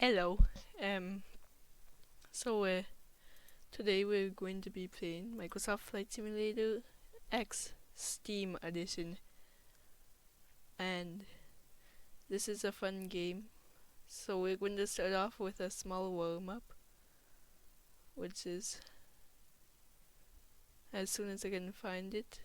Hello. Um. So today we're going to be playing Microsoft Flight Simulator X Steam Edition, and this is a fun game. So we're going to start off with a small warm-up, which is as soon as I can find it.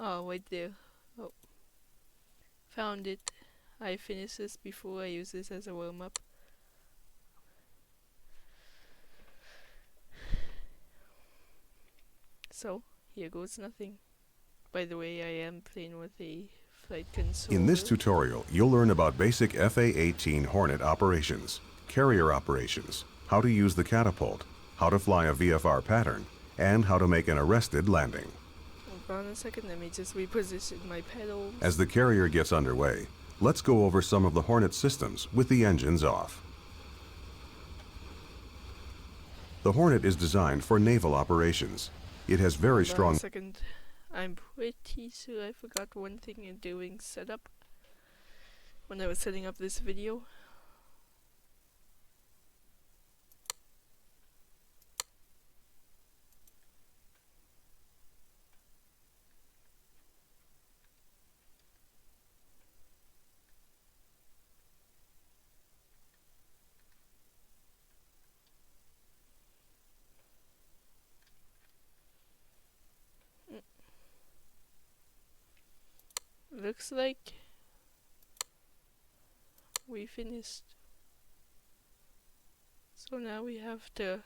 Oh, right there. Oh, found it. I finished this before I use this as a warm-up. So, here goes nothing. By the way, I am playing with a flight controller. In this tutorial, you'll learn about basic FA-18 Hornet operations, carrier operations, how to use the catapult, how to fly a VFR pattern, and how to make an arrested landing. Hold on a second, let me just reposition my pedals. As the carrier gets underway, let's go over some of the Hornet systems with the engines off. The Hornet is designed for naval operations. It has very Hold on strong... a second. I'm pretty sure I forgot one thing in doing setup when I was setting up this video. Looks like we finished. So now we have to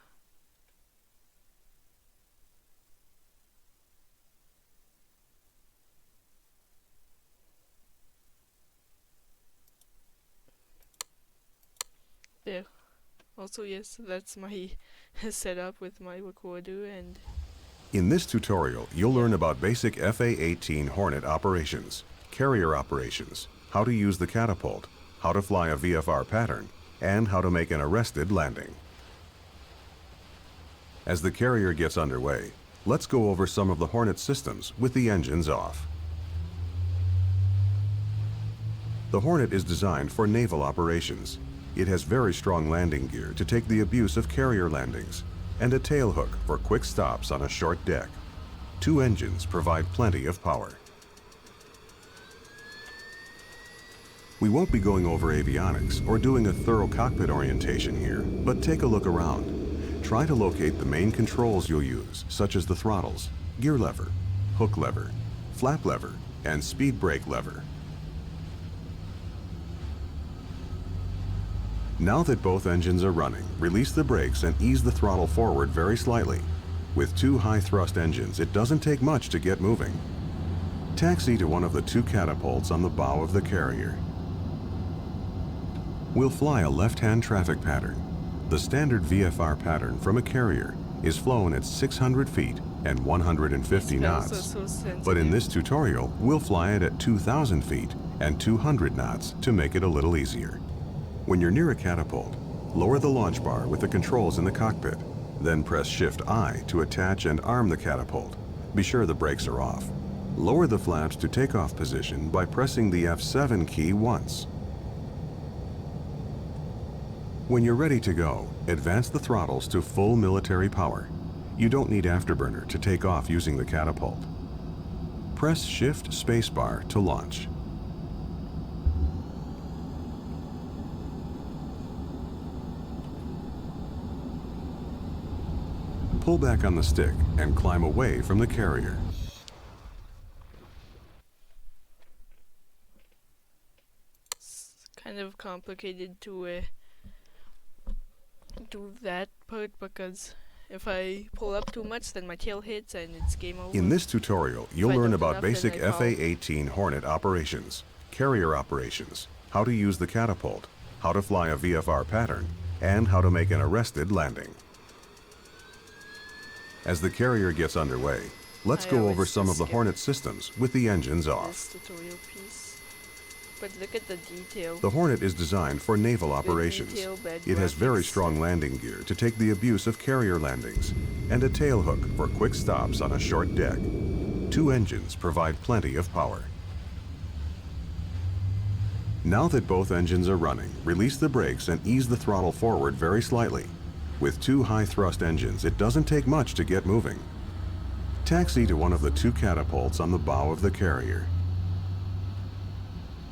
there. Also, yes, that's my setup with my recorder, and In this tutorial, you'll learn about basic FA-18 Hornet operations, carrier operations, how to use the catapult, how to fly a VFR pattern, and how to make an arrested landing. As the carrier gets underway, let's go over some of the Hornet systems with the engines off. The Hornet is designed for naval operations. It has very strong landing gear to take the abuse of carrier landings, and a tailhook for quick stops on a short deck. Two engines provide plenty of power. We won't be going over avionics or doing a thorough cockpit orientation here, but take a look around. Try to locate the main controls you'll use, such as the throttles, gear lever, hook lever, flap lever, and speed brake lever. Now that both engines are running, release the brakes and ease the throttle forward very slightly. With two high-thrust engines, it doesn't take much to get moving. Taxi to one of the two catapults on the bow of the carrier. We'll fly a left-hand traffic pattern. The standard VFR pattern from a carrier is flown at 600 feet and 150 knots. But in this tutorial, we'll fly it at 2,000 feet and 200 knots to make it a little easier. When you're near a catapult, lower the launch bar with the controls in the cockpit. Then press Shift-I to attach and arm the catapult. Be sure the brakes are off. Lower the flaps to takeoff position by pressing the F7 key once. When you're ready to go, advance the throttles to full military power. You don't need afterburner to take off using the catapult. Press Shift Spacebar to launch. Pull back on the stick and climb away from the carrier. it's kind of complicated to do that part because if I pull up too much, then my tail hits and it's game over. In this tutorial, you'll If I learn don't about enough, then basic I fall. FA-18 Hornet operations, carrier operations, how to use the catapult, how to fly a VFR pattern, and how to make an arrested landing. As the carrier gets underway, let's I go always over some of just the skip Hornet systems with the engines off. This tutorial piece. But look at the detail. The Hornet is designed for naval operations. It has very strong landing gear to take the abuse of carrier landings and a tailhook for quick stops on a short deck. 2 engines provide plenty of power. Now that both engines are running, release the brakes and ease the throttle forward very slightly. With 2 high-thrust engines, it doesn't take much to get moving. Taxi to one of the 2 catapults on the bow of the carrier.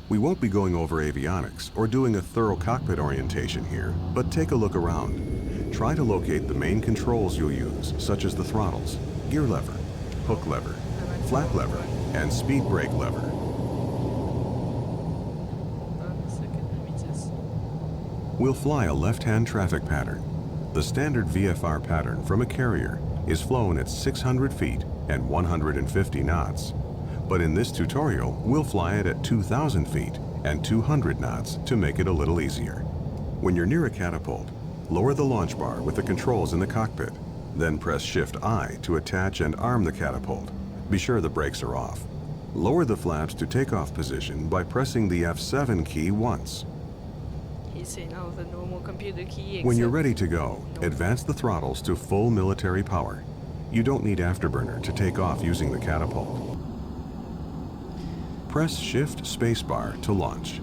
We won't be going over avionics or doing a thorough cockpit orientation here, but take a look around. Try to locate the main controls you'll use, such as the throttles, gear lever, hook lever, flap lever, and speed brake lever. We'll fly a left-hand traffic pattern. The standard VFR pattern from a carrier is flown at 600 feet and 150 knots. But in this tutorial, we'll fly it at 2,000 feet and 200 knots to make it a little easier. When you're near a catapult, lower the launch bar with the controls in the cockpit. Then press Shift-I to attach and arm the catapult. Be sure the brakes are off. Lower the flaps to takeoff position by pressing the F7 key once. He's saying all the normal computer key. When you're ready to go, advance the throttles to full military power. You don't need afterburner to take off using the catapult. Press Shift Spacebar to launch.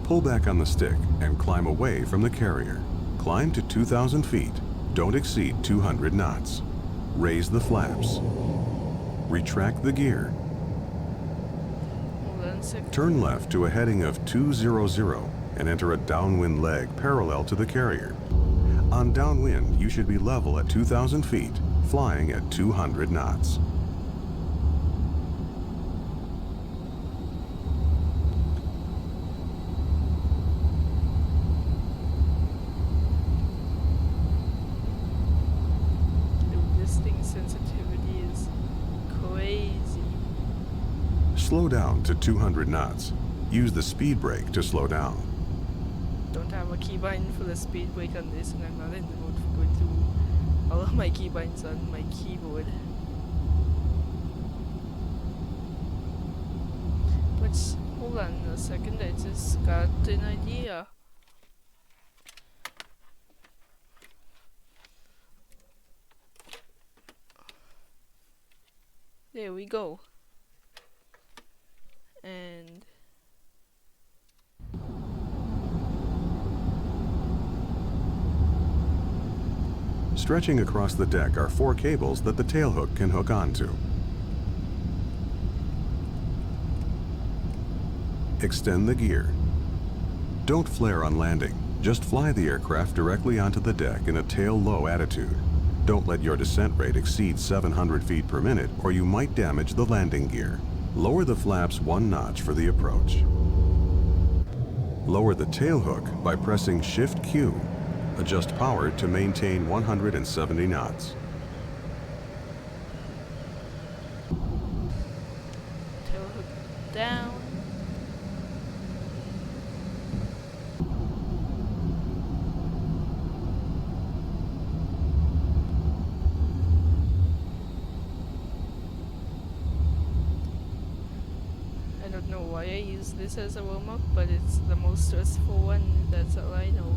Pull back on the stick and climb away from the carrier. Climb to 2,000 feet. Don't exceed 200 knots. Raise the flaps. Retract the gear. Turn left to a heading of 200 and enter a downwind leg parallel to the carrier. On downwind, you should be level at 2,000 feet, flying at 200 knots. Slow down to 200 knots. Use the speed brake to slow down. Don't have a keybind for the speed brake on this, and I'm not in the mood for going through all of my keybinds on my keyboard. But hold on a second, I just got an idea. There we go. And stretching across the deck are 4 cables that the tailhook can hook onto. Extend the gear. Don't flare on landing. Just fly the aircraft directly onto the deck in a tail-low attitude. Don't let your descent rate exceed 700 feet per minute or you might damage the landing gear. Lower the flaps 1 notch for the approach. Lower the tailhook by pressing Shift-Q. Adjust power to maintain 170 knots. Tailhook down. I don't know why I use this as a warm-up, but it's the most stressful one, that's all I know.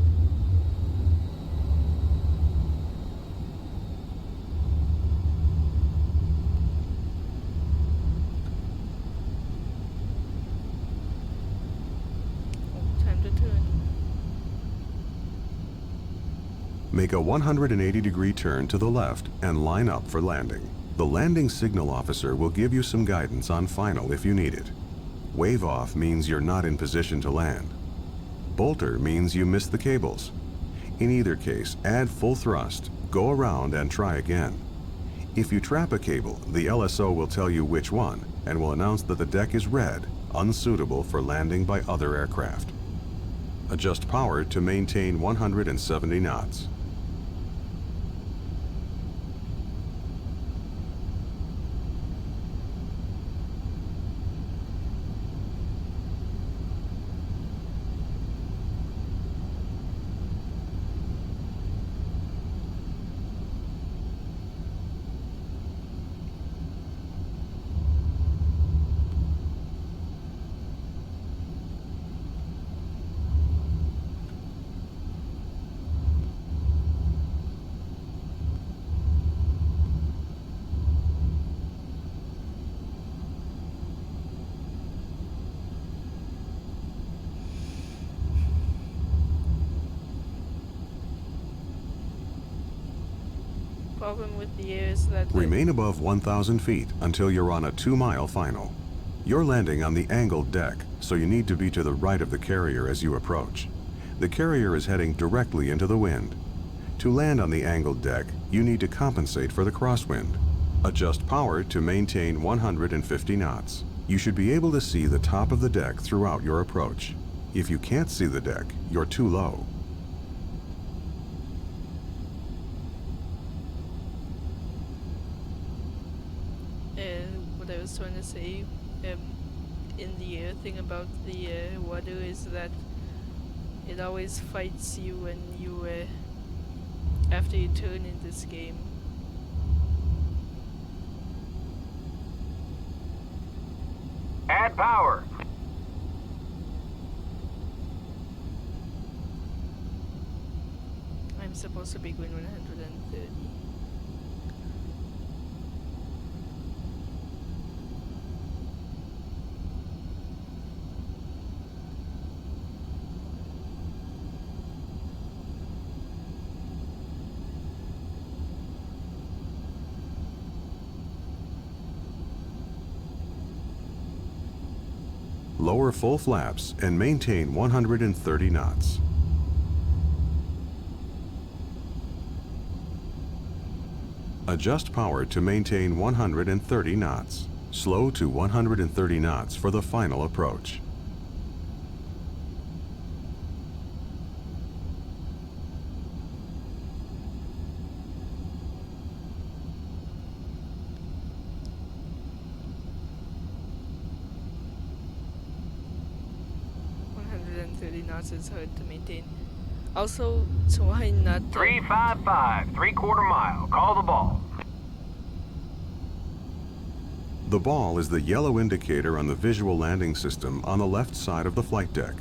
Oh, time to turn. Make a 180-degree turn to the left and line up for landing. The landing signal officer will give you some guidance on final if you need it. Wave off means you're not in position to land. Bolter means you missed the cables. In either case, add full thrust, go around and try again. If you trap a cable, the LSO will tell you which one and will announce that the deck is red, unsuitable for landing by other aircraft. Adjust power to maintain 170 knots. problem with the air is that... Remain above 1,000 feet until you're on a 2-mile final. You're landing on the angled deck, so you need to be to the right of the carrier as you approach. The carrier is heading directly into the wind. To land on the angled deck, you need to compensate for the crosswind. Adjust power to maintain 150 knots. You should be able to see the top of the deck throughout your approach. If you can't see the deck, you're too low. What I was trying to say in the air thing about the water is that it always fights you when you after you turn in this game. Add power. I'm supposed to be going 130. Lower full flaps and maintain 130 knots. Adjust power to maintain 130 knots. Slow to 130 knots for the final approach. Knots is hard to maintain. Also, try not to... 355, 3/4 mile. Call the ball. The ball is the yellow indicator on the visual landing system on the left side of the flight deck.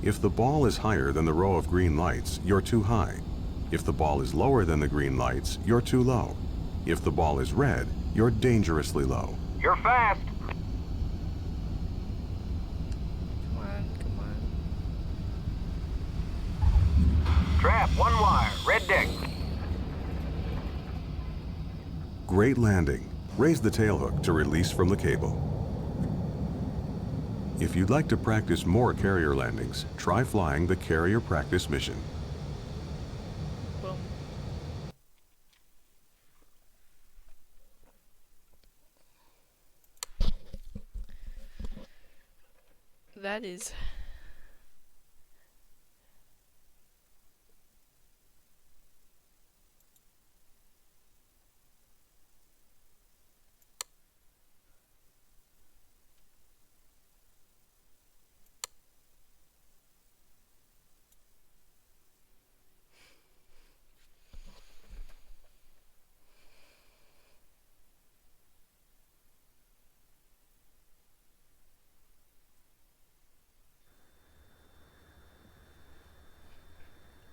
If the ball is higher than the row of green lights, you're too high. If the ball is lower than the green lights, you're too low. If the ball is red, you're dangerously low. You're fast. Trap, 1 wire, red deck. Great landing. Raise the tailhook to release from the cable. If you'd like to practice more carrier landings, try flying the carrier practice mission. Boom. That is...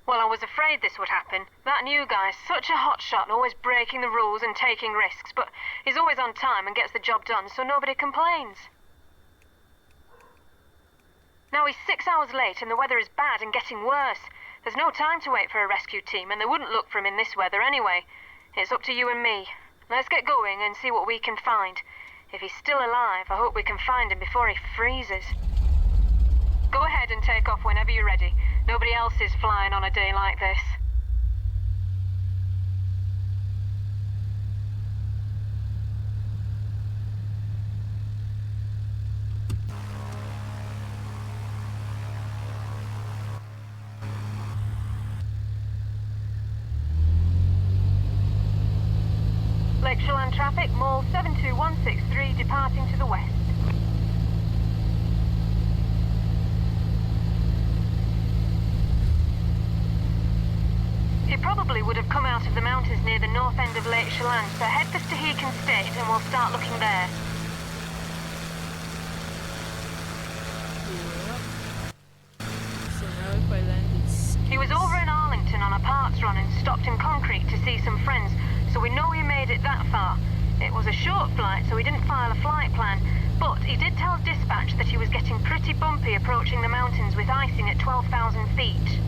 Well, I was afraid this would happen. That new guy's such a hotshot, always breaking the rules and taking risks, but he's always on time and gets the job done, so nobody complains. Now he's 6 hours late and the weather is bad and getting worse. There's no time to wait for a rescue team, and they wouldn't look for him in this weather anyway. It's up to you and me. Let's get going and see what we can find. If he's still alive, I hope we can find him before he freezes. Go ahead and take off whenever you're ready. Nobody else is flying on a day like this. Lake Chelan traffic, Mall 72163 departing to the west. He probably would have come out of the mountains near the north end of Lake Chelan, so head for Stehekin State and we'll start looking there. So now if I land He was over in Arlington on a parts run and stopped in Concrete to see some friends, so we know he made it that far. It was a short flight, so he didn't file a flight plan, but he did tell dispatch that he was getting pretty bumpy approaching the mountains with icing at 12,000 feet.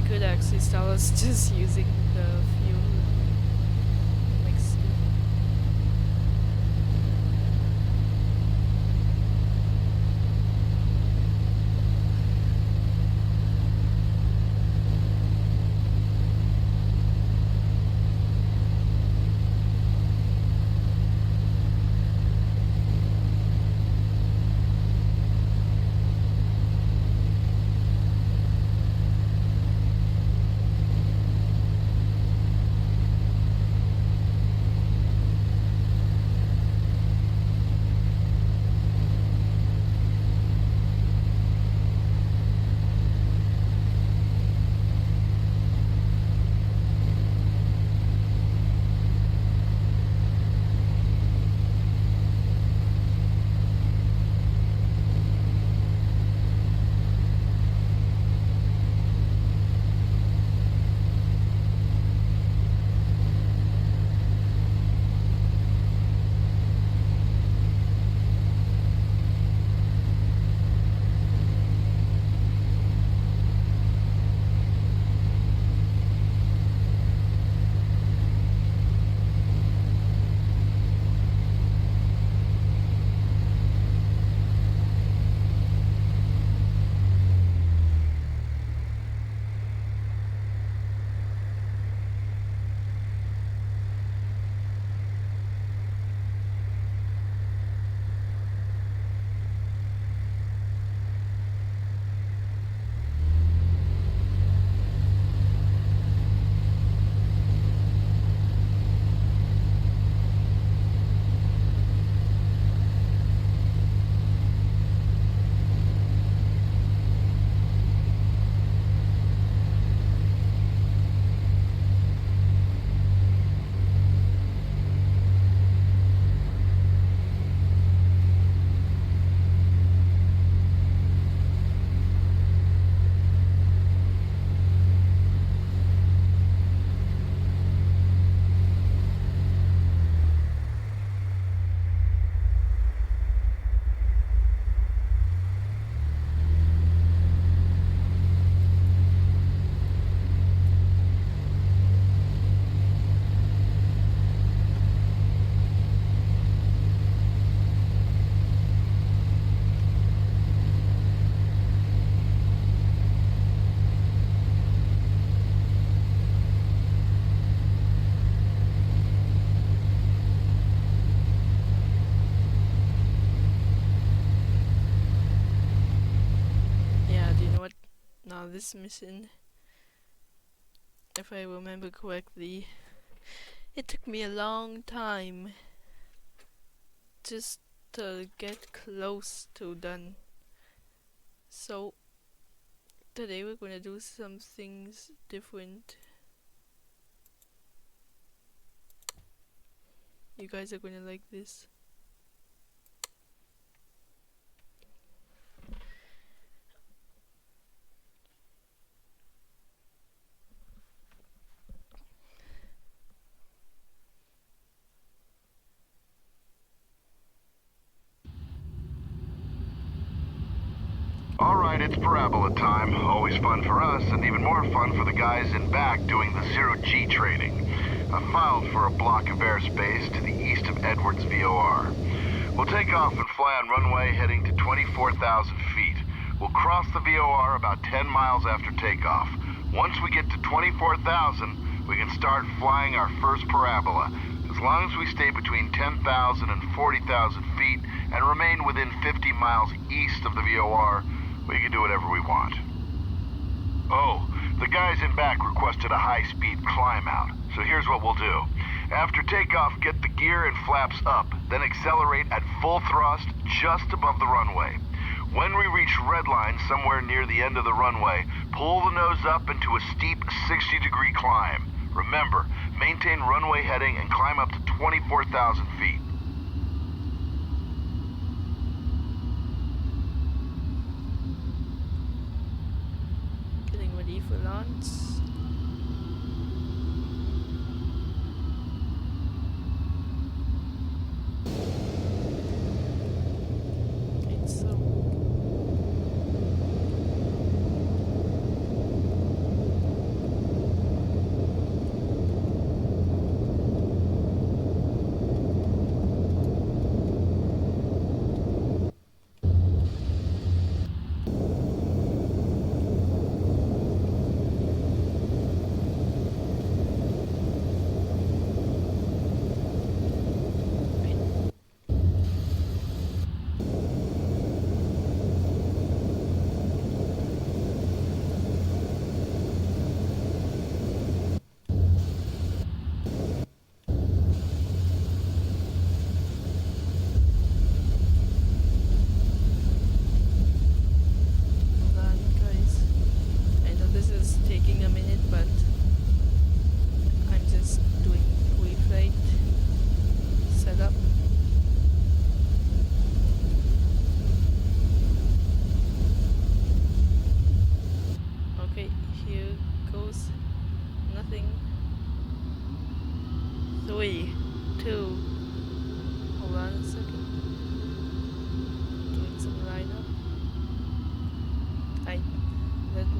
could actually start us just using the fuel mixed in. Now this mission, if I remember correctly, it took me a long time just to get close to done. So today we're gonna do some things different. You guys are gonna like this. Alright, it's parabola time. Always fun for us, and even more fun for the guys in back doing the zero-G training. I filed for a block of airspace to the east of Edwards VOR. We'll take off and fly on runway heading to 24,000 feet. We'll cross the VOR about 10 miles after takeoff. Once we get to 24,000, we can start flying our first parabola. As long as we stay between 10,000 and 40,000 feet and remain within 50 miles east of the VOR, we can do whatever we want. Oh, the guys in back requested a high-speed climb out, so here's what we'll do. After takeoff, get the gear and flaps up, then accelerate at full thrust just above the runway. When we reach redline somewhere near the end of the runway, pull the nose up into a steep 60-degree climb. Remember, maintain runway heading and climb up to 24,000 feet. Getting ready for launch.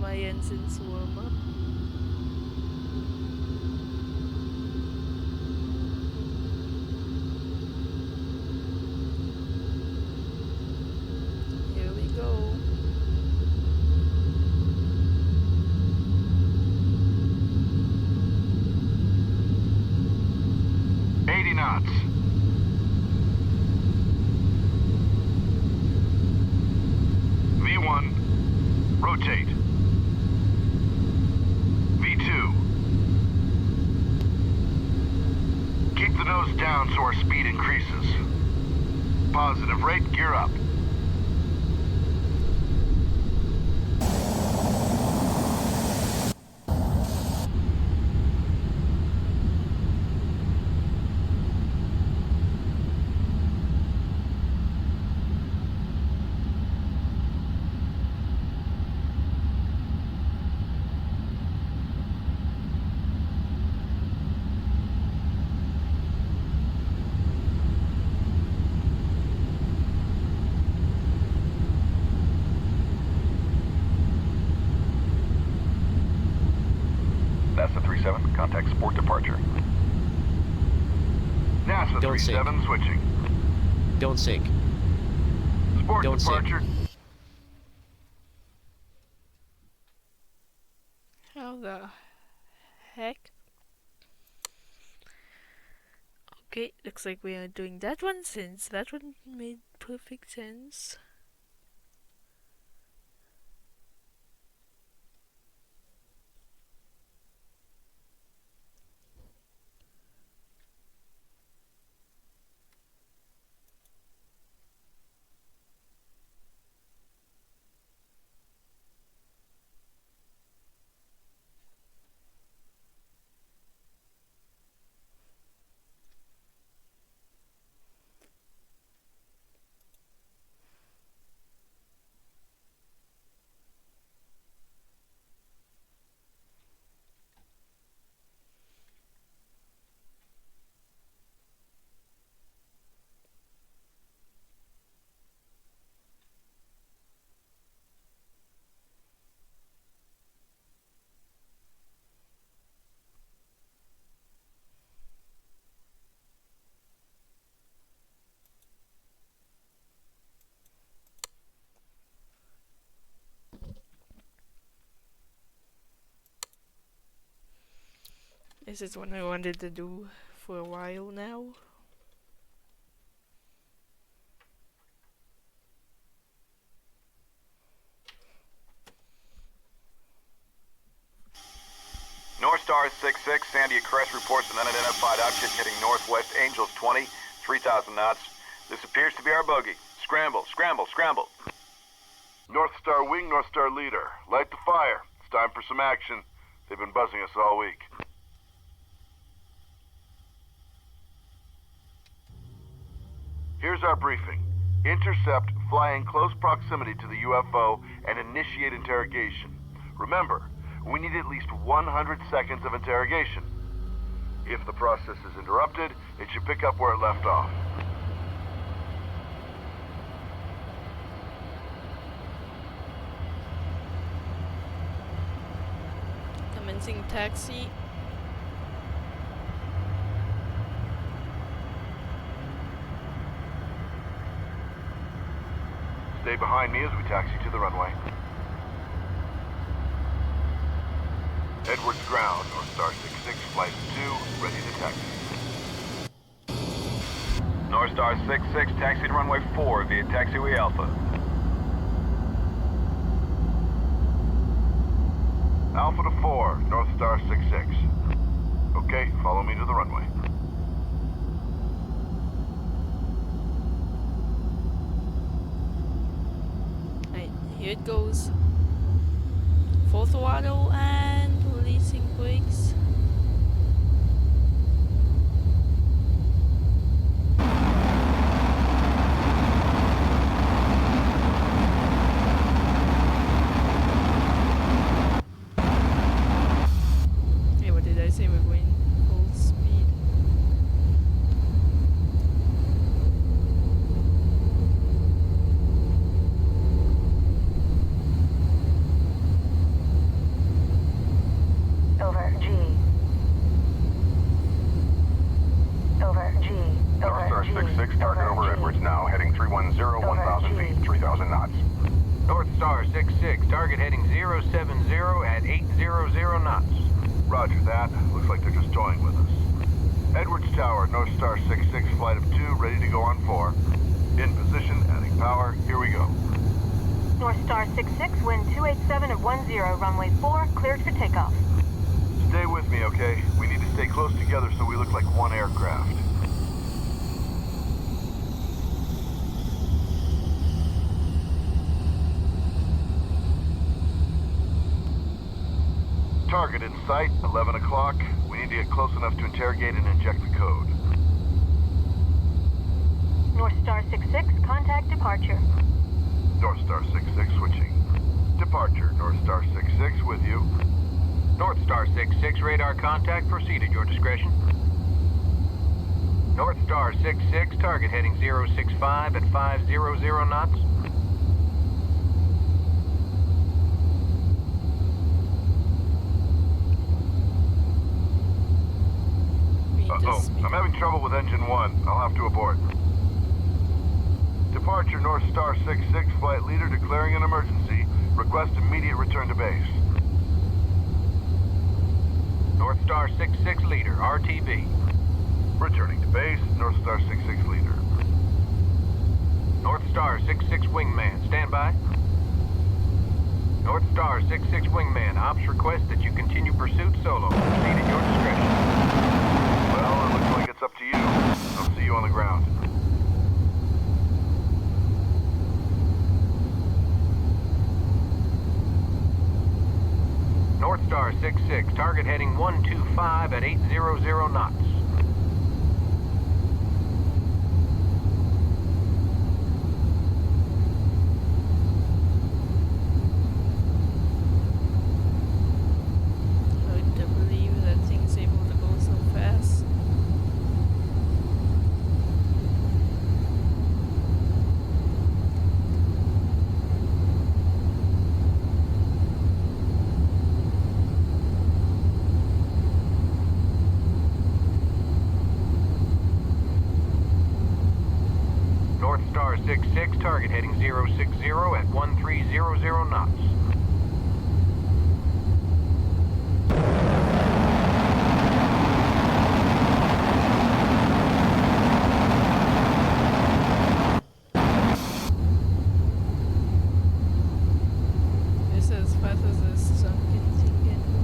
my engines warm up. Here we go. Knots. V1, rotate. V2. Keep the nose down so our speed increases. Positive rate, gear up. NASA 37, contact Sport departure. NASA Don't 37 switching. Don't sink. Sport Don't sink. departure. How the heck? Okay, looks like we are doing that one since that one made perfect sense. This is what I wanted to do for a while now. North Star 66, Sandia Crest reports an unidentified object heading northwest, Angels 20, 3,000 knots. This appears to be our bogey. Scramble, scramble, scramble. North Star wing, North Star leader. Light the fire. It's time for some action. They've been buzzing us all week. Here's our briefing. Intercept, fly in close proximity to the UFO, and initiate interrogation. Remember, we need at least 100 seconds of interrogation. If the process is interrupted, it should pick up where it left off. Commencing taxi. Stay behind me as we taxi to the runway. Edwards ground, North Star 66, flight 2, ready to taxi. North Star 66, taxi to runway 4 via taxiway Alpha. Alpha to 4, North Star 66. Okay, follow me to the runway. Right, here it goes. Full throttle and releasing brakes. Hey, what did I say? We're going full speed. heading 070 at 800 knots. Roger that. Looks like they're just toying with us. Edwards Tower, North Star 66, flight of 2, ready to go on 4. In position, adding power. Here we go. North Star 66, wind 287 at 10, runway 4, cleared for takeoff. Stay with me, okay? We need to stay close together so we look like one aircraft. Target in sight, 11 o'clock. We need to get close enough to interrogate and inject the code. North Star 66, contact departure. North Star 66 switching. Departure, North Star 66 with you. North Star 66, radar contact, proceed at your discretion. North Star 66, target heading 065 at 500 knots. Uh-oh, I'm having trouble with engine 1. I'll have to abort. Departure, North Star 66, flight leader declaring an emergency. Request immediate return to base. North Star 66 leader, RTB. Returning to base, North Star 66 leader. North Star 66 wingman, stand by. North Star 66 wingman, ops request that you continue pursuit solo. Proceed at your discretion. Well, it looks like it's up to you. I'll see you on the ground. North Star 66, target heading 125 at 800 knots. Hard to believe that thing's able to go so fast. North Star 66, target heading 060 at 1300 knots. This is as fast as this sunken thing can go.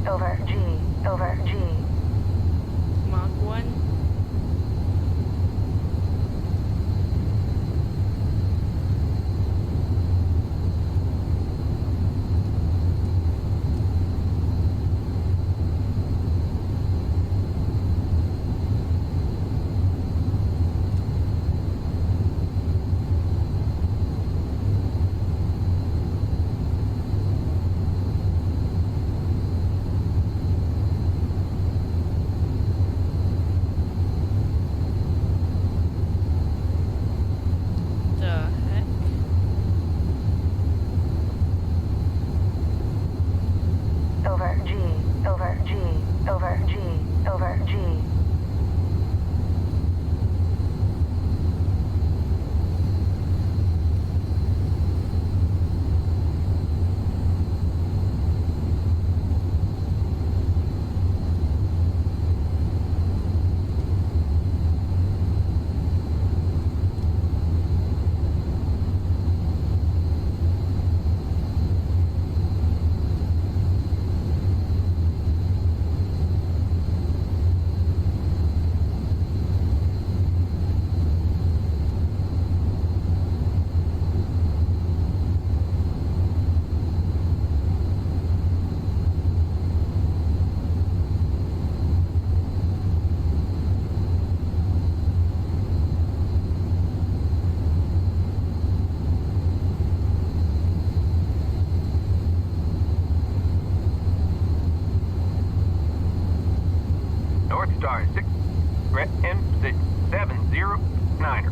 Over, G, over, G. Mach 1. Star 6, M709er.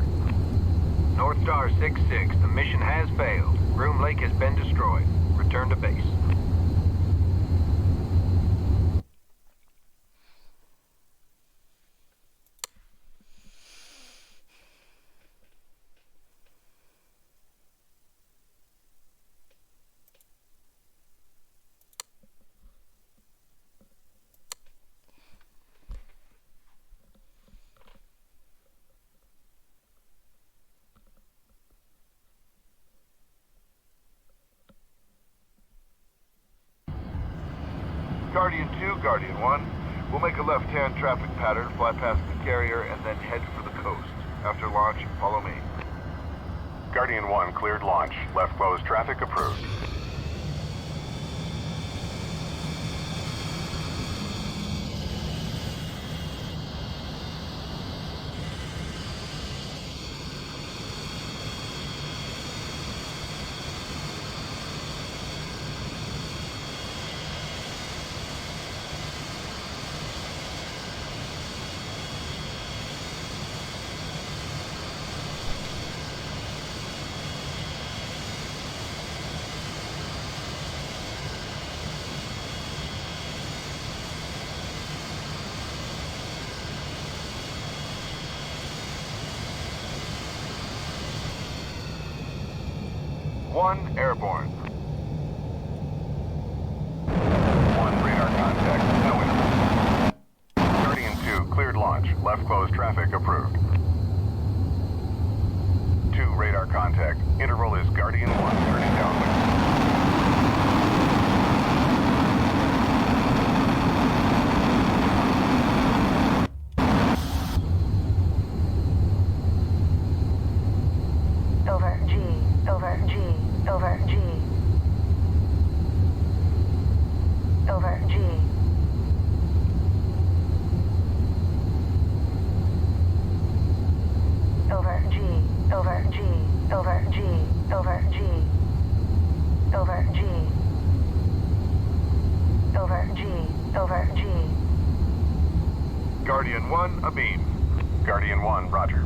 North Star 6-6, the mission has failed. Groom Lake has been destroyed. Return to base. Guardian 2, Guardian 1. We'll make a left-hand traffic pattern, fly past the carrier, and then head for the coast. After launch, follow me. Guardian 1 cleared launch. Left closed traffic approved. One airborne. 1 radar contact, no interval. Guardian 2 cleared launch. Left closed traffic approved. 2 radar contact. Interval is Guardian 1 turning downwind. Over G, over G, over G. Over G. Over G, over G, over G, over G. Over G. Over G, over G. Guardian 1, abeam. Guardian 1, roger.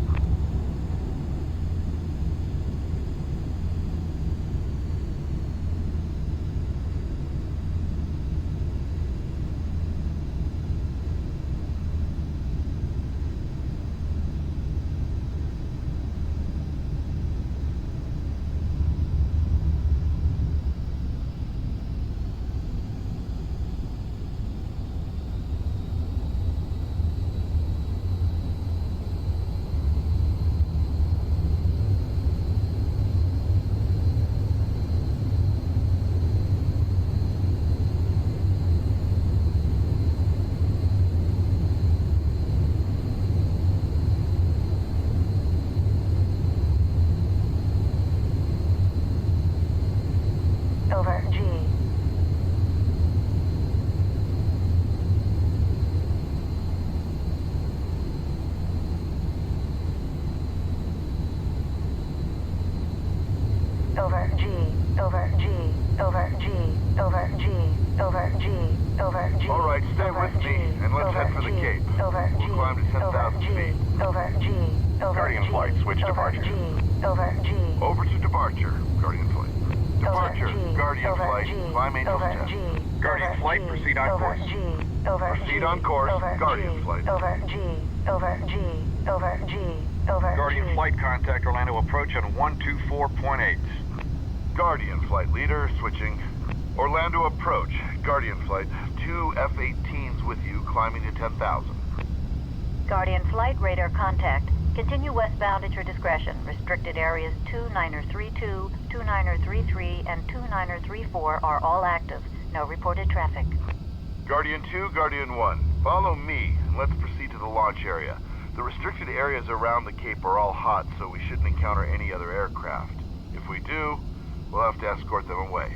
Over G. Over G, over G, over G, over G, over G, over G. All right, stay over with G, me, and let's over head for the G, Cape. Over We'll G, climb to 10,000 over G, feet. Over G, over Guardian G, flight, switch over departure. G, over G. Over to departure, Guardian flight. Departure, Over G, Guardian over flight, G, climb Angels over 10. G, Guardian over flight, G, proceed on over course. G, over Proceed G, on course, over Guardian G, flight. over G, over G, over G, over Guardian G. flight contact Orlando approach on 124.8. Guardian flight leader, switching. Orlando approach, Guardian flight. 2 F-18s with you, climbing to 10,000. Guardian flight radar contact. Continue westbound at your discretion. Restricted areas 29er32, 29er33, and 29er34 are all active. No reported traffic. Guardian 2, Guardian 1. Follow me, and let's proceed to the launch area. The restricted areas around the Cape are all hot, so we shouldn't encounter any other aircraft. If we do, we'll have to escort them away.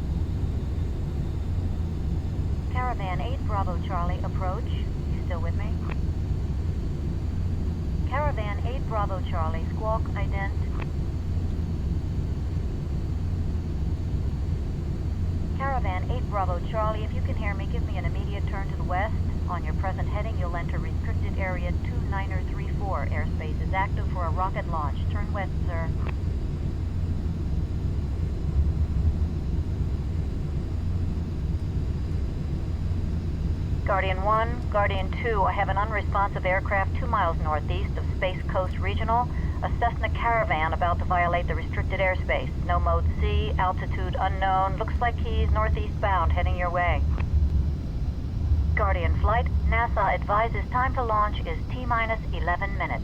Caravan 8 Bravo Charlie, approach. You still with me? Caravan 8 Bravo Charlie, squawk ident. Caravan 8 Bravo Charlie, if you can hear me, give me an immediate turn to the west. On your present heading, you'll enter restricted area 2934. Airspace is active for a rocket launch. Turn west, sir. Guardian 1, Guardian 2, I have an unresponsive aircraft 2 miles northeast of Space Coast Regional. A Cessna Caravan about to violate the restricted airspace. No mode C, altitude unknown. Looks like he's northeast bound, heading your way. Guardian flight, NASA advises time to launch is T-minus 11 minutes.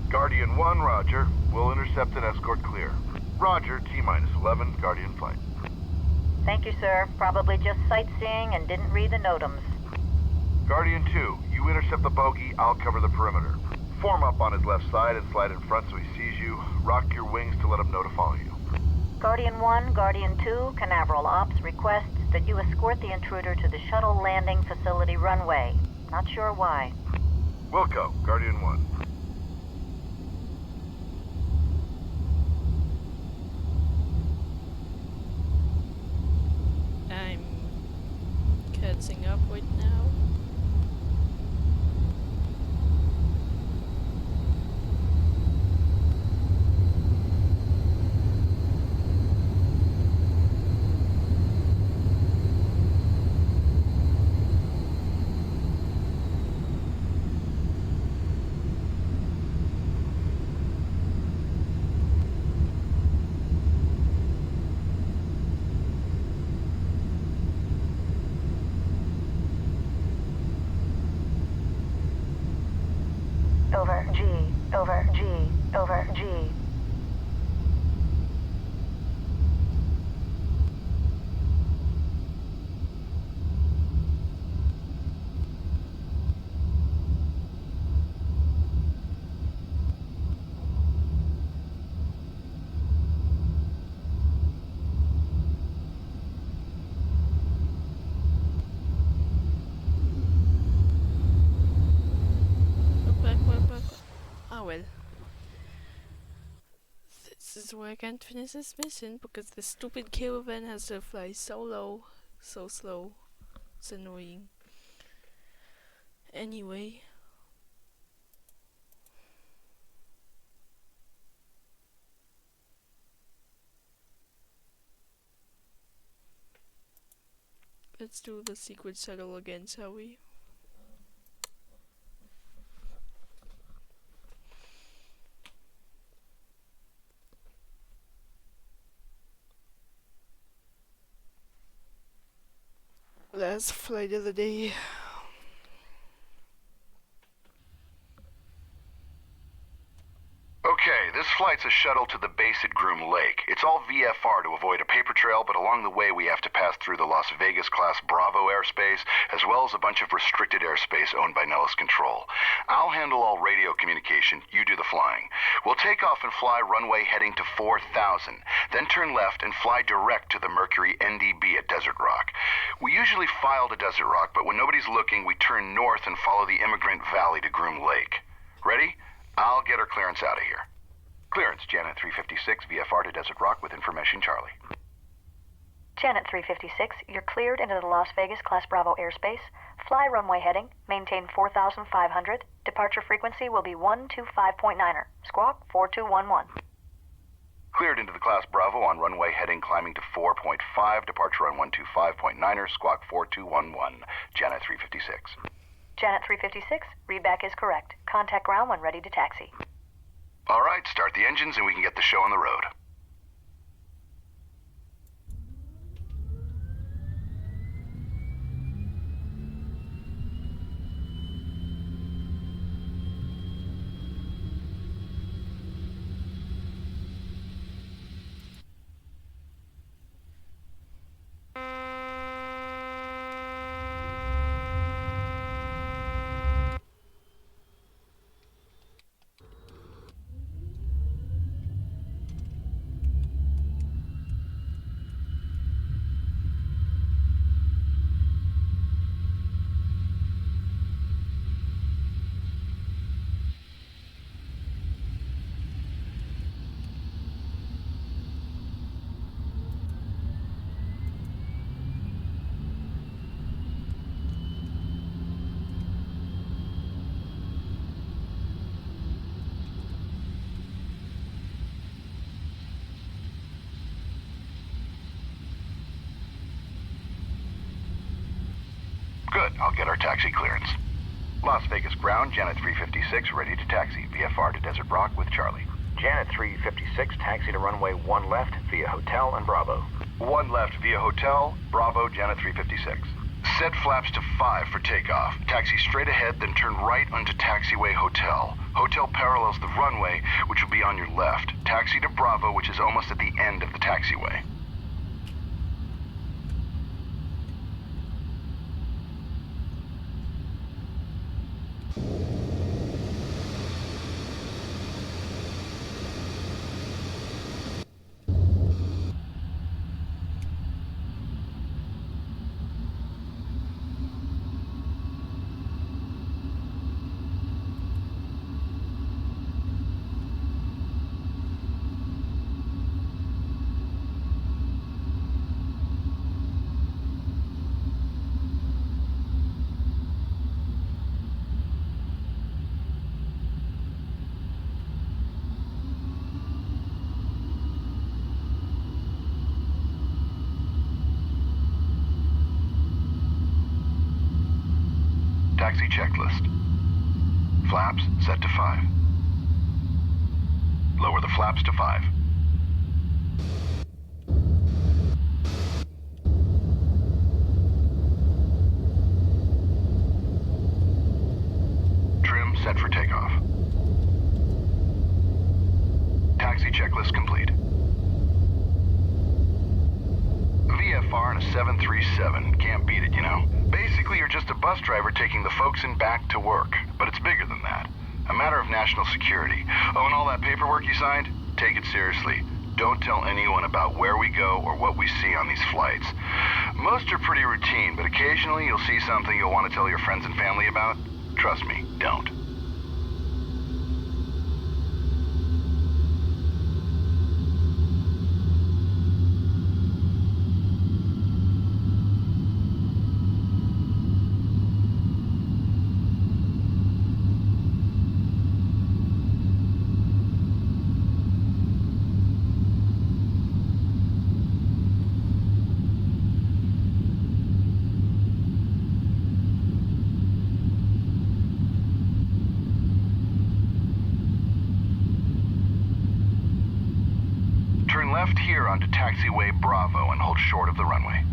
Guardian 1, roger. We'll intercept and escort clear. Roger, T-minus 11, Guardian flight. Thank you, sir. Probably just sightseeing and didn't read the NOTAMs. Guardian 2, you intercept the bogey, I'll cover the perimeter. Form up on his left side and slide in front so he sees you. Rock your wings to let him know to follow you. Guardian 1, Guardian 2, Canaveral Ops requests that you escort the intruder to the shuttle landing facility runway. Not sure why. Wilco, Guardian 1. I'm catching up right now. Over G, over G, over G. Well, this is where I can't finish this mission because the stupid caravan has to fly so low, so slow. It's annoying. Anyway. Let's do the secret shuttle again, shall we? Last flight of the day. Okay, this flight's a shuttle to the base at Groom Lake. It's all VFR to avoid a paper trail, but along the way we have to pass through the Las Vegas Class Bravo airspace, as well as a bunch of restricted airspace owned by Nellis Control. I'll handle all radio communication, you do the flying. We'll take off and fly runway heading to 4000, then turn left and fly direct to the Mercury NDB at Desert Rock. We usually file to Desert Rock, but when nobody's looking, we turn north and follow the Immigrant Valley to Groom Lake. Ready? I'll get her clearance out of here. Clearance, Janet 356, VFR to Desert Rock with information, Charlie. Janet 356, you're cleared into the Las Vegas Class Bravo airspace. Fly runway heading, maintain 4,500. Departure frequency will be 125.9er. Squawk 4211. Cleared into the Class Bravo on runway heading climbing to 4.5. Departure on 125.9er. Squawk 4211. Janet 356. Janet 356, readback is correct. Contact ground when ready to taxi. All right, start the engines and we can get the show on the road. Good, I'll get our taxi clearance. Las Vegas ground, Janet 356, ready to taxi. VFR to Desert Rock with Charlie. Janet 356, taxi to runway 1 left via Hotel and Bravo. 1 left via Hotel, Bravo, Janet 356. Set flaps to 5 for takeoff. Taxi straight ahead, then turn right onto Taxiway Hotel. Hotel parallels the runway, which will be on your left. Taxi to Bravo, which is almost at the end of the taxiway. Taxi checklist. Flaps set to 5. Lower the flaps to 5. Trim set for takeoff. Taxi checklist complete. VFR in a 737. Can't beat it, you know? Basically, you're just a bus driver taking the folks in back to work. But it's bigger than that. A matter of national security. Oh, and all that paperwork you signed? Take it seriously. Don't tell anyone about where we go or what we see on these flights. Most are pretty routine, but occasionally you'll see something you'll want to tell your friends and family about. Trust me, don't. Turn left here onto Taxiway Bravo and hold short of the runway.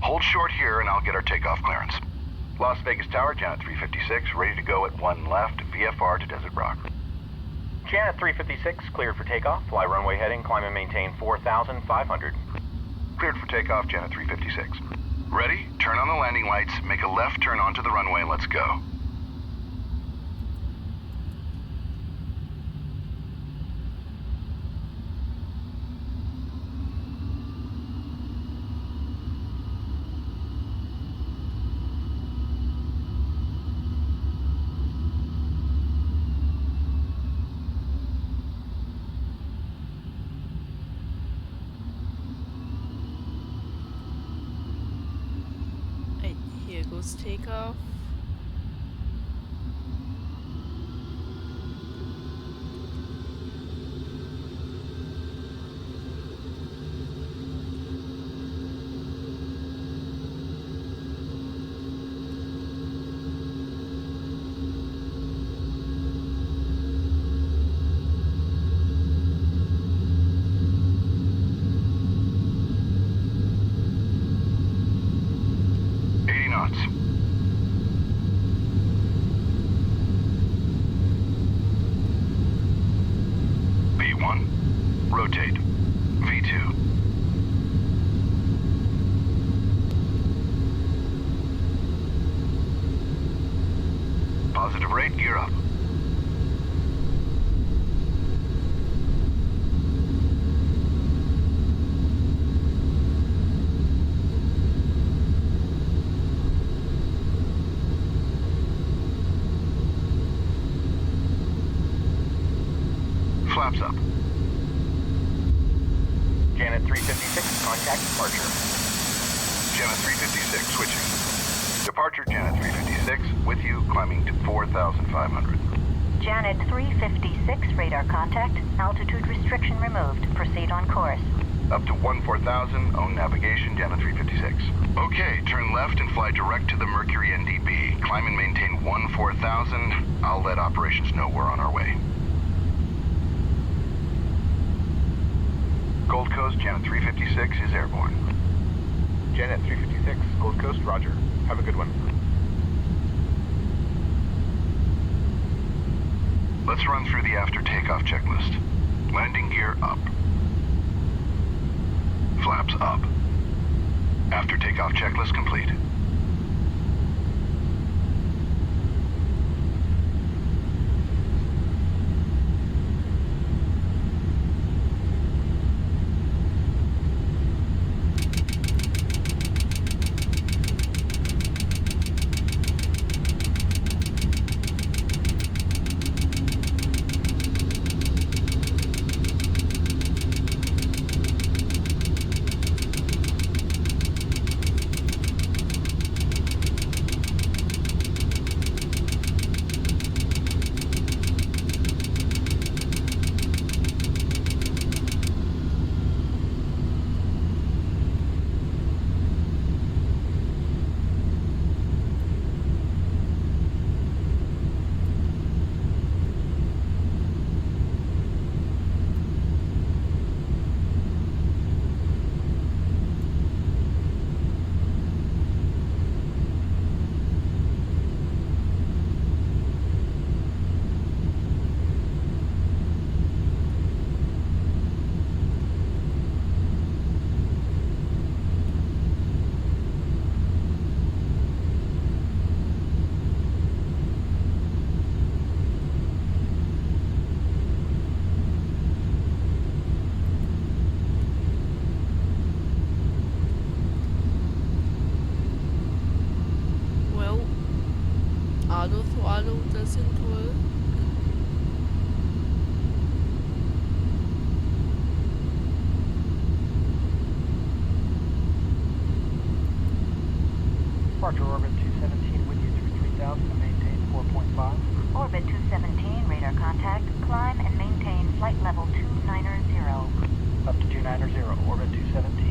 Hold short here and I'll get our takeoff clearance. Las Vegas Tower, Janet 356, ready to go at 1 left, VFR to Desert Rock. Janet 356, cleared for takeoff. Fly runway heading, climb and maintain 4,500. Cleared for takeoff, Janet 356. Ready? Turn on the landing lights, make a left turn onto the runway, and let's go. Here goes takeoff. V1, rotate. V2. Positive rate, gear up. Flaps up. 356, contact departure. Janet 356, switching. Departure, Janet 356, with you, climbing to 4,500. Janet 356, radar contact. Altitude restriction removed. Proceed on course. Up to 14,000, own navigation, Janet 356. Okay, turn left and fly direct to the Mercury NDB. Climb and maintain 14,000. I'll let operations know we're on our way. Gold Coast, Janet 356 is airborne. Janet 356, Gold Coast, roger. Have a good one. Let's run through the after takeoff checklist. Landing gear up. Flaps up. After takeoff checklist complete. Auto throttle doesn't work. Departure orbit 217 with you through 3,000 and maintain 4.5. Orbit 217, radar contact. Climb and maintain flight level 290. Up to 290, orbit 217.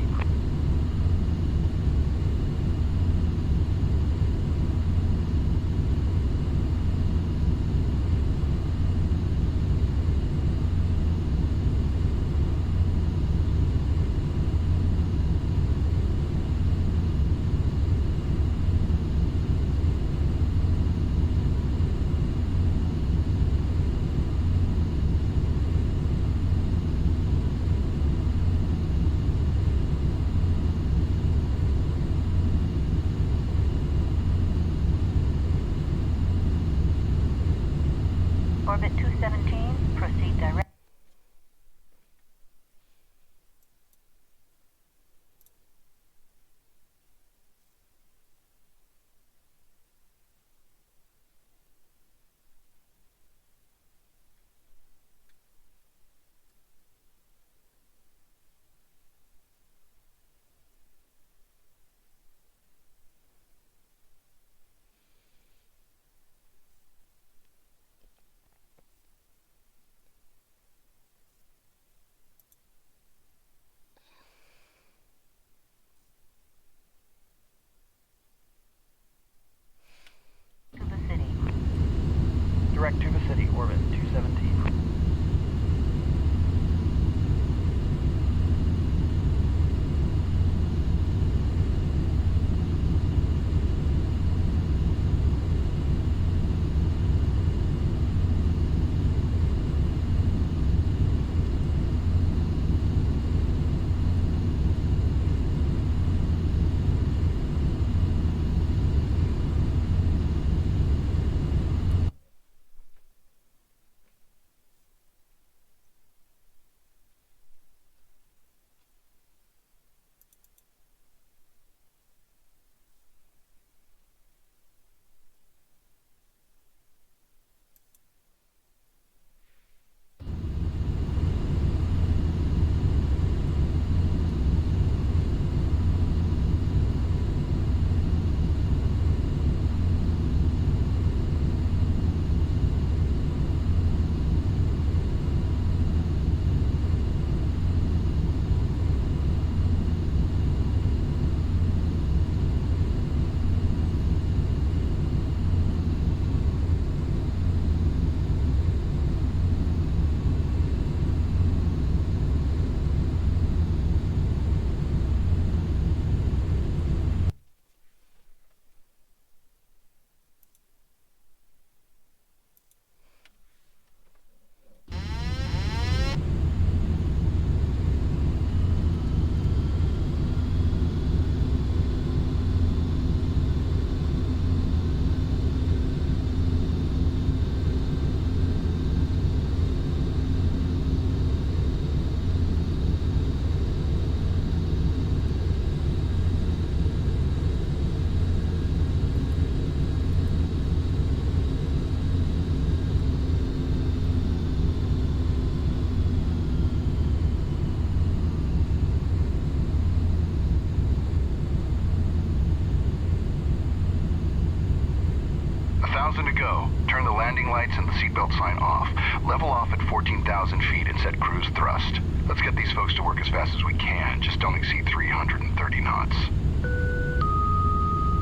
chosen to go. Turn the landing lights and the seatbelt sign off. Level off at 14,000 feet and set cruise thrust. Let's get these folks to work as fast as we can. Just don't exceed 330 knots.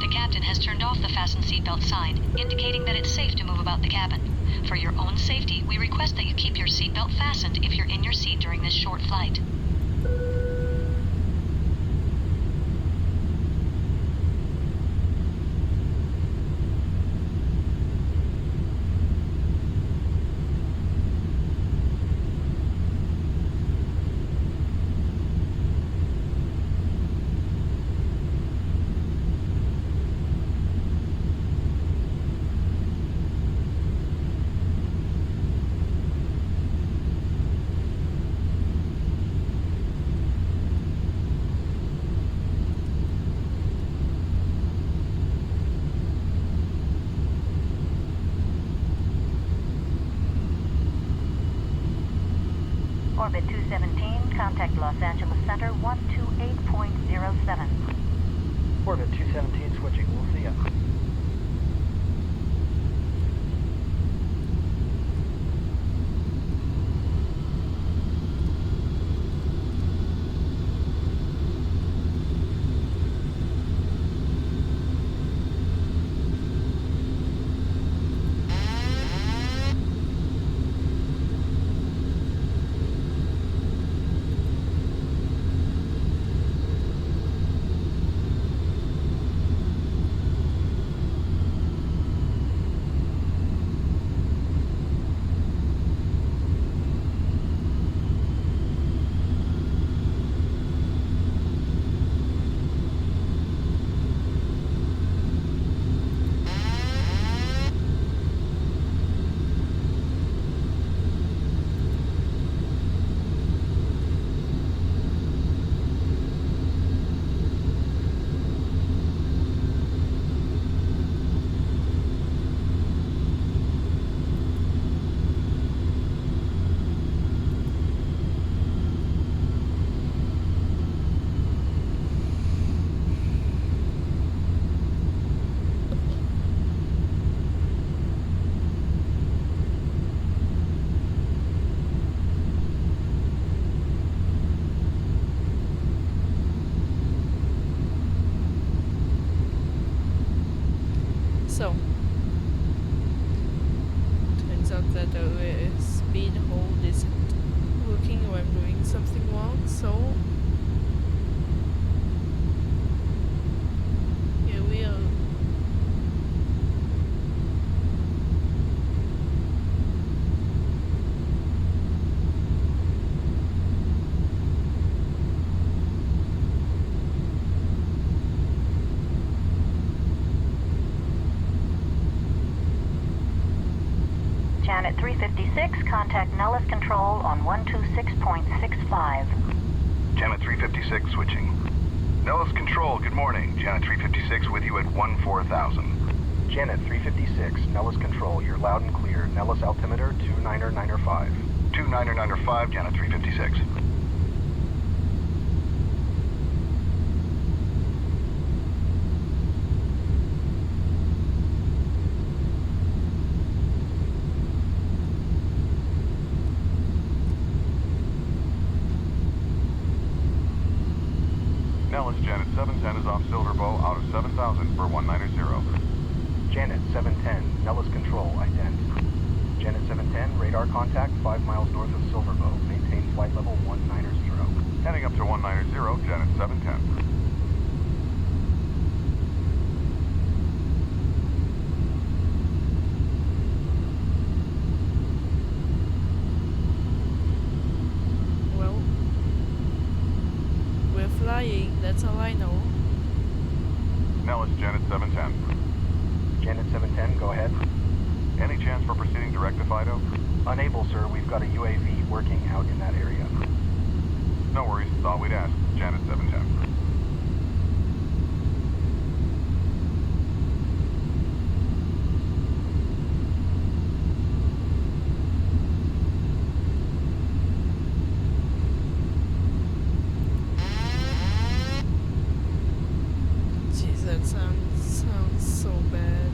The captain has turned off the fasten seatbelt sign, indicating that it's safe to move about the cabin. For your own safety, we request that you keep your seatbelt fastened if you're in your seat during this short flight. Orbit 217, contact Los Angeles Center 128.07. Orbit 217 switching. We'll see ya. So, turns out that the speed hold isn't working or I'm doing something wrong, so here we are. Janet 356, contact Nellis Control on 126.65. Janet 356 switching. Nellis Control, good morning. Janet 356 with you at 14,000. Janet 356, Nellis Control. You're loud and clear. Nellis altimeter 29905. 29905, Janet 356. Nellis, Janet 710 is off Silverbow out of 7,000 for 190. Janet 710, Nellis Control, ident. Janet 710, radar contact 5 miles north of Silverbow. Maintain flight level 190. Heading up to 190, Janet 710. Flying, that's all I know. Nellis, Janet 710. Janet 710, go ahead. Any chance for proceeding direct to Fido? Unable, sir. We've got a UAV working out in that area. No worries. Thought we'd ask. Janet 710. That sounds so bad.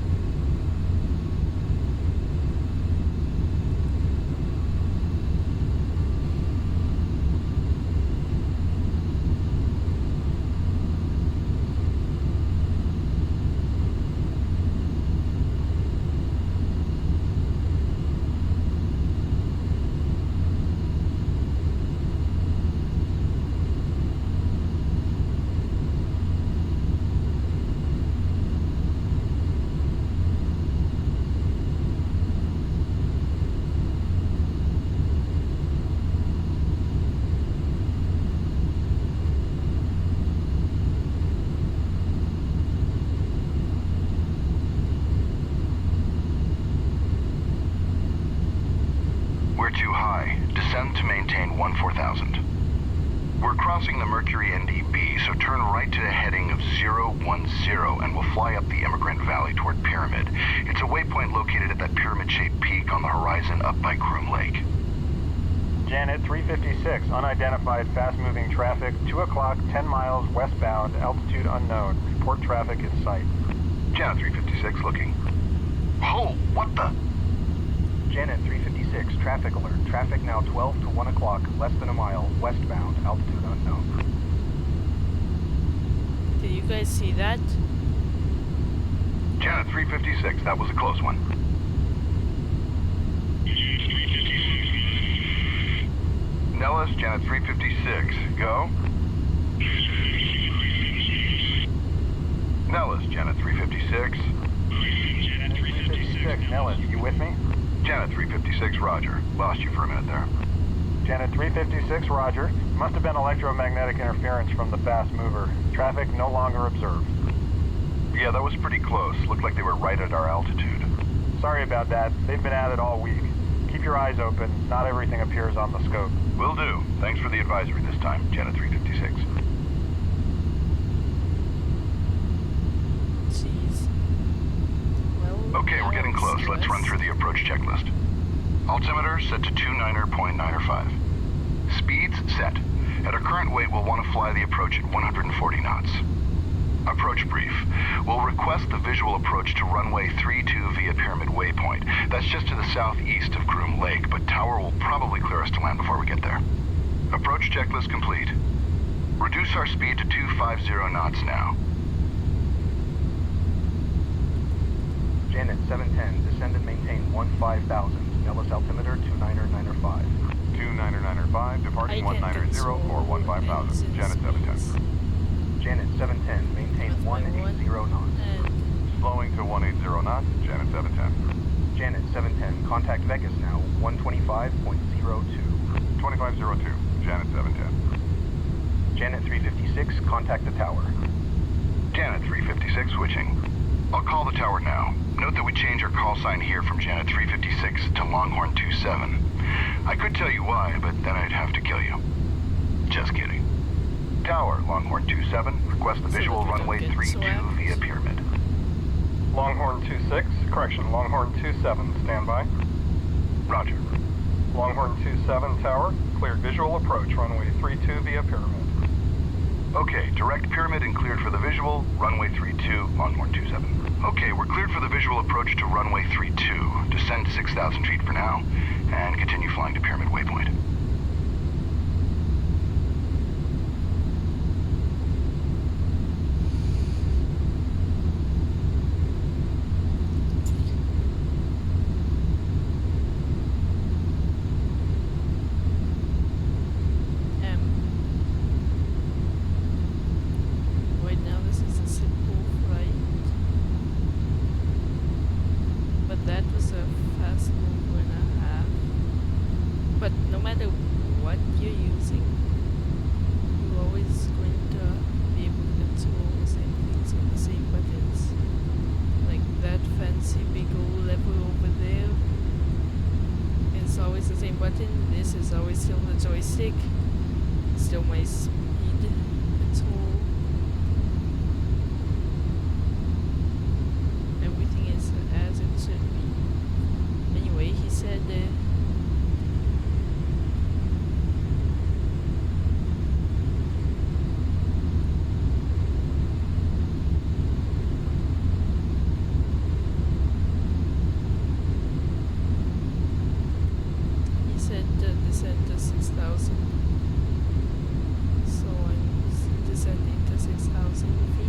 4000. We're crossing the Mercury NDB, so turn right to the heading of 010 and we'll fly up the Immigrant Valley toward Pyramid. It's a waypoint located at that pyramid-shaped peak on the horizon up by Groom Lake. Janet 356, unidentified fast-moving traffic, 2 o'clock, 10 miles westbound, altitude unknown. Report traffic in sight. Janet 356, looking. Oh, what the? Janet 356, traffic alert. Traffic now 12 to 1 o'clock, less than a mile, westbound, altitude unknown. Did you guys see that? Janet 356, that was a close one. Nellis, Janet 356, go. Nellis, Janet 356. Janet 356, Nellis, you with me? Janet 356, roger. Lost you for a minute there. Janet 356, roger. Must have been electromagnetic interference from the fast mover. Traffic no longer observed. Yeah, that was pretty close. Looked like they were right at our altitude. Sorry about that. They've been at it all week. Keep your eyes open. Not everything appears on the scope. Will do. Thanks for the advisory this time, Janet 356. Jeez. Well, Okay, we're getting close. Let's run through the approach checklist. Altimeter set to 29.95. Speeds set. At our current weight, we'll want to fly the approach at 140 knots. Approach brief. We'll request the visual approach to runway 32 via Pyramid Waypoint. That's just to the southeast of Groom Lake, but Tower will probably clear us to land before we get there. Approach checklist complete. Reduce our speed to 250 knots now. Janet 710, descend and maintain 15,000. Nellis altimeter 2995. 2995, departing 190 for 15,000. Janet 710. Janet 710, maintain 180 knots. Slowing to 180 knots, Janet 710. Janet 710, contact Vegas now, 125.02. 2502, Janet 710. Janet 356, contact the tower. Janet 356, switching. I'll call the tower now. Note that we change our call sign here from Janet 356 to Longhorn 27. I could tell you why, but then I'd have to kill you. Just kidding. Tower, Longhorn 27, request the visual runway 32 via Pyramid. Longhorn 26, correction, Longhorn 27, standby. Roger. Longhorn 27, tower, cleared visual approach, runway 32 via Pyramid. Okay, direct Pyramid and cleared for the visual, runway 32, Longhorn 27. Okay, we're cleared for the visual approach to runway 32. Descend 6,000 feet for now, and continue flying to Pyramid Waypoint. Right now this is a simple flight. But that was a fast move and a half. But no matter what you're using, you're always going to be able to control the same things with the same buttons. Like that fancy big old lever over there. It's always the same button. This is always still the joystick. Still my speed control. Everything is as it should be. Anyway, he said descend to 6,000. So I'm descending to 6,000 feet.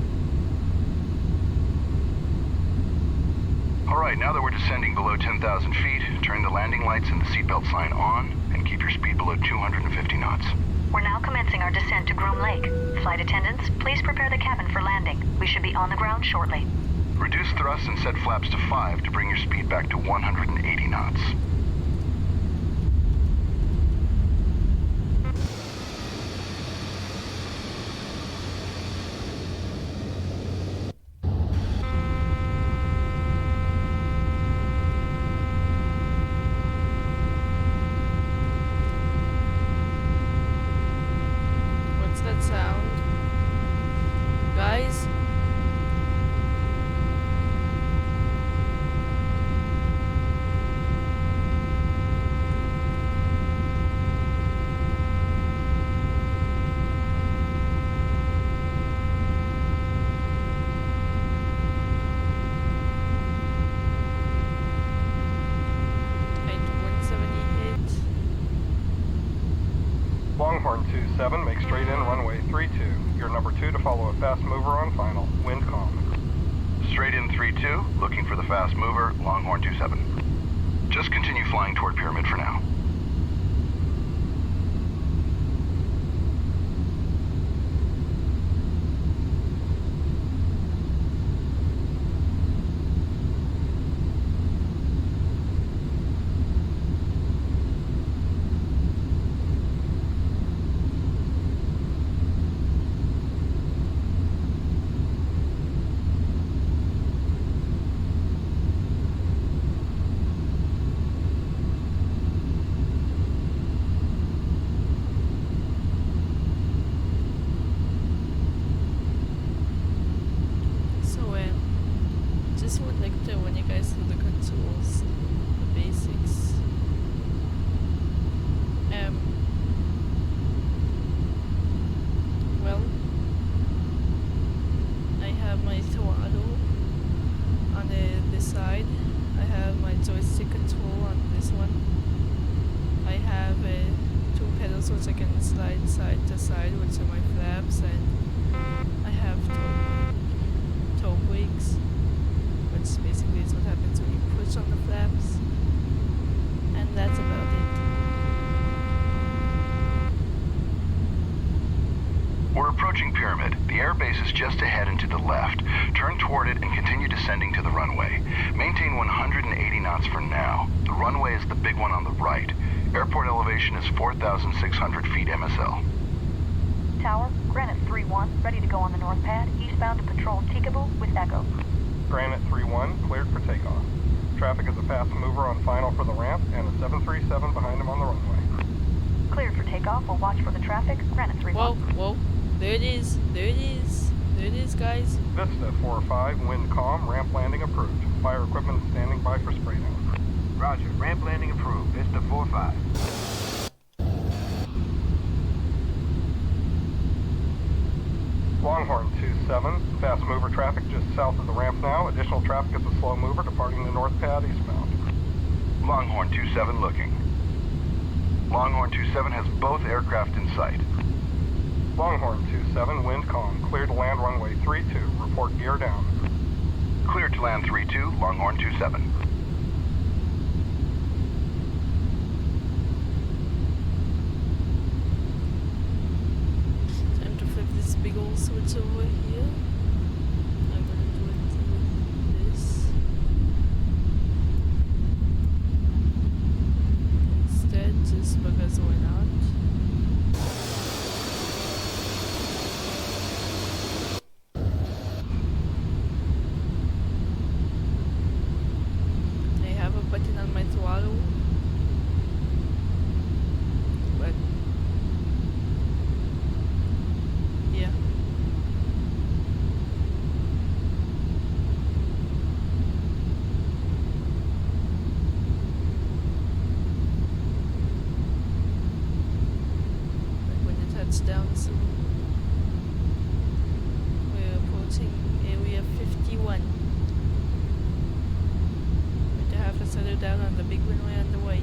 All right, now that we're descending below 10,000 feet, turn the landing lights and the seatbelt sign on, and keep your speed below 250 knots. We're now commencing our descent to Groom Lake. Flight attendants, please prepare the cabin for landing. We should be on the ground shortly. Reduce thrust and set flaps to 5 to bring your speed back to 180 knots. 27, make straight in runway 32. You're number 2 to follow a fast mover on final. Wind calm. Straight in 32, looking for the fast mover, Longhorn 27. Just continue flying toward Pyramid for now. So I can slide side to side with some of my flaps, and I have toe wings, which basically is what happens when you push on the flaps, and that's about it. We're approaching Pyramid. The airbase is just ahead and to the left. Turn toward it and continue descending to the runway. Maintain 180 knots for now. The runway is the big one on the right. Airport elevation is 4,600 feet MSL. Tower, Granite 3-1, ready to go on the north pad, eastbound to patrol Tikaboo with Echo. Granite 3-1, cleared for takeoff. Traffic is a fast mover on final for the ramp, and a 737 behind him on the runway. Cleared for takeoff, we'll watch for the traffic, Granite 3-1. Whoa, whoa, there it is, there it is, there it is, guys. Vista 4-5, wind calm, ramp landing approved. Fire equipment is standing by for spray down. Roger, ramp landing approved. Vista 4-5. Longhorn 2-7, fast mover traffic just south of the ramp now. Additional traffic is a slow mover departing the north pad eastbound. Longhorn 2-7 looking. Longhorn 2-7 has both aircraft in sight. Longhorn 2-7, wind calm, clear to land runway 32. Report gear down. Clear to land 32, Longhorn 2-7. This big old switch over here. I'm gonna do it with this. Instead, just because why not? I have a button on my throttle. But yeah. Like when it touches down soon. We're approaching area 51. We're to have to settle down on the big runway on the way.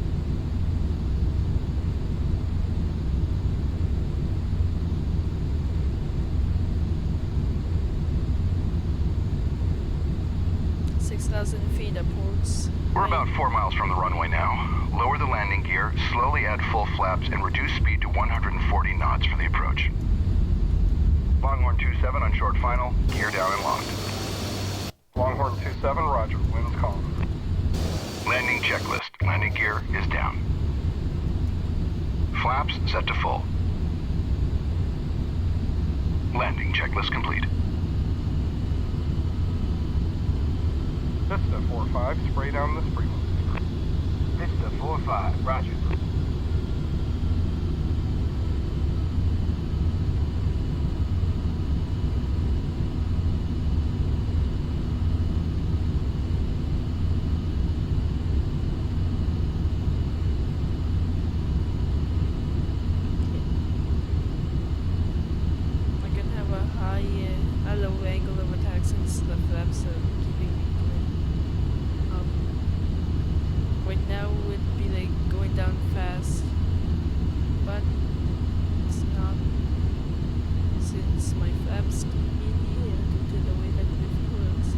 Feet upwards. We're about 4 miles from the runway now. Lower the landing gear, slowly add full flaps, and reduce speed to 140 knots for the approach. Longhorn 2-7 on short final, gear down and locked. Longhorn 2-7, roger, winds calm. Landing checklist, landing gear is down. Flaps set to full. Landing checklist complete. Vista 4-5, spray down this frequency. Vista 4-5, roger. I can have a low angle of attack since the flaps are keeping me clean. Right now would be like going down fast, but it's not. steam in here due to the way that lift works.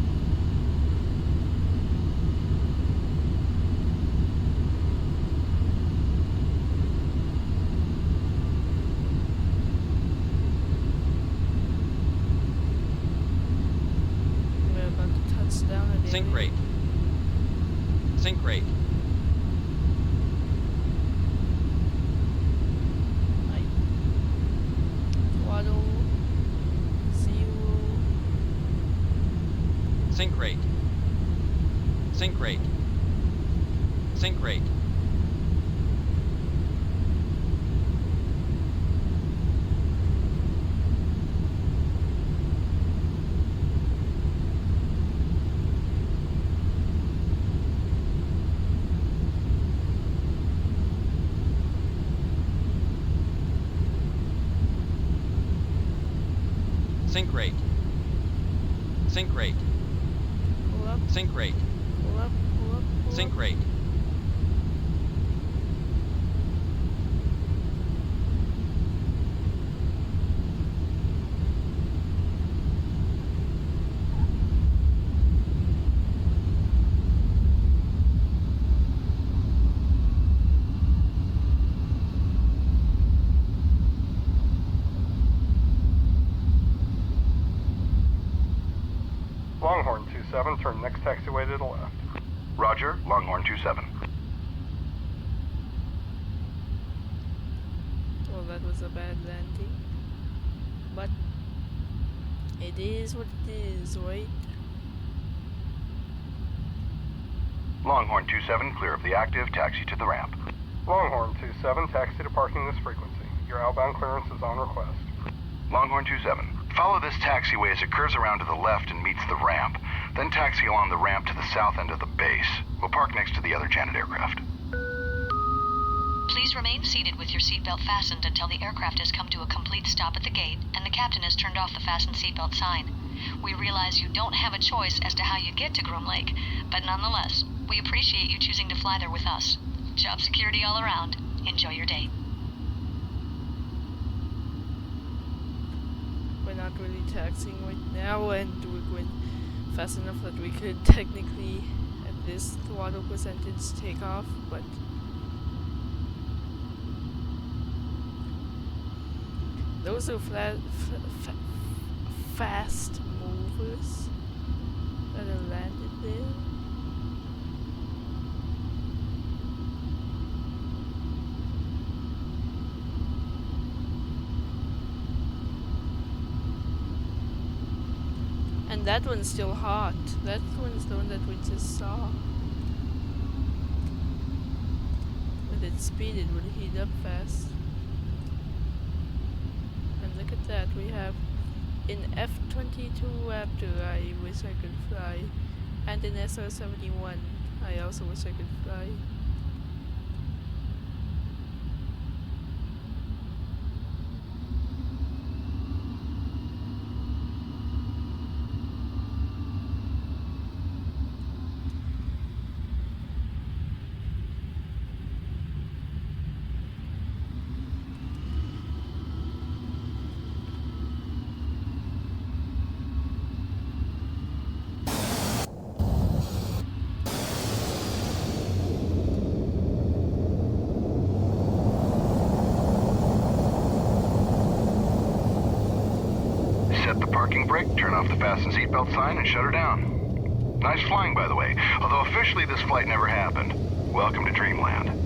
We're about to touch down at the Sink rate. Sink rate. Throttle 0. Sink rate. Sink rate. Sink rate. Sink rate. Sink rate. Pull up, Sink rate. pull up, pull up, pull Sink up. rate. Longhorn 27, turn next taxiway to the left. Roger, Longhorn 27. Well, that was a bad landing. But it is what it is, right? Longhorn 27, clear of the active, taxi to the ramp. Longhorn 27, taxi to parking this frequency. Your outbound clearance is on request. Longhorn 27, follow this taxiway as it curves around to the left and meets the ramp. Then taxi along the ramp to the south end of the base. We'll park next to the other Janet aircraft. Please remain seated with your seatbelt fastened until the aircraft has come to a complete stop at the gate and the captain has turned off the fasten seatbelt sign. We realize you don't have a choice as to how you get to Groom Lake, but nonetheless, we appreciate you choosing to fly there with us. Job security all around. Enjoy your day. We're not really taxiing right now, and we're going fast enough that we could technically, at this throttle percentage, take off, but those are fast movers that are landed there. And that one's still hot. That one's the one that we just saw. With its speed, it would heat up fast. And look at that, we have an F-22 Raptor I wish I could fly, and an SR-71 I also wish I could fly. Set the parking brake, turn off the fasten seatbelt sign, and shut her down. Nice flying, by the way, although officially this flight never happened. Welcome to Dreamland.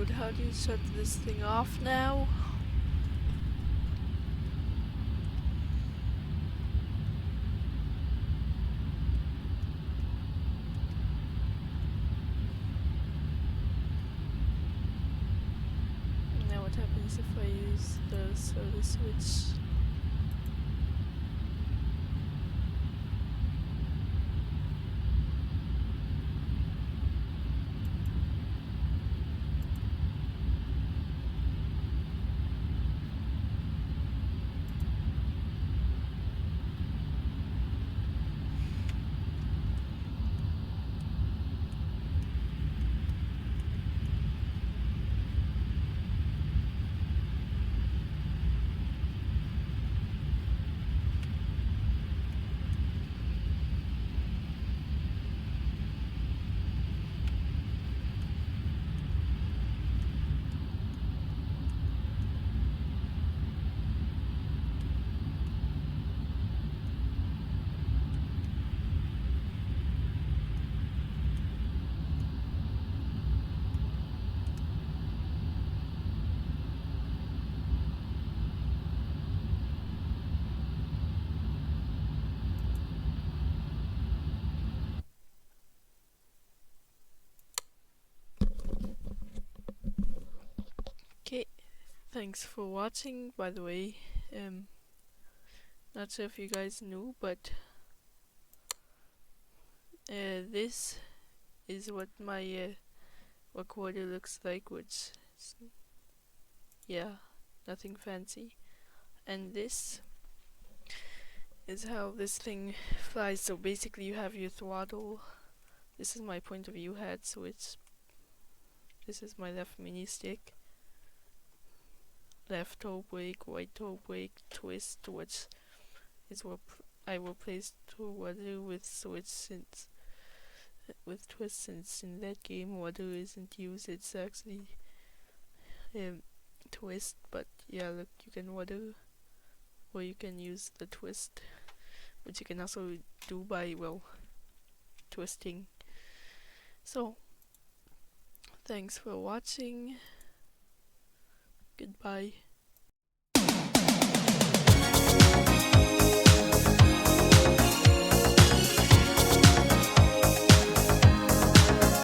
Dude, how do you shut this thing off now? Now what happens if I use the soda switch? Okay, thanks for watching, by the way. Not sure if you guys knew, but this is what my recorder looks like, which is, yeah, nothing fancy. And this is how this thing flies. So basically you have your throttle. This is my point of view head, so this is my left mini stick. Left toe brake, right toe brake, twist, which is what I replaced rudder with switch with twist, since in that game rudder isn't used, it's actually twist. But yeah, look, you can rudder or you can use the twist, which you can also do by, well, twisting. So thanks for watching. Goodbye.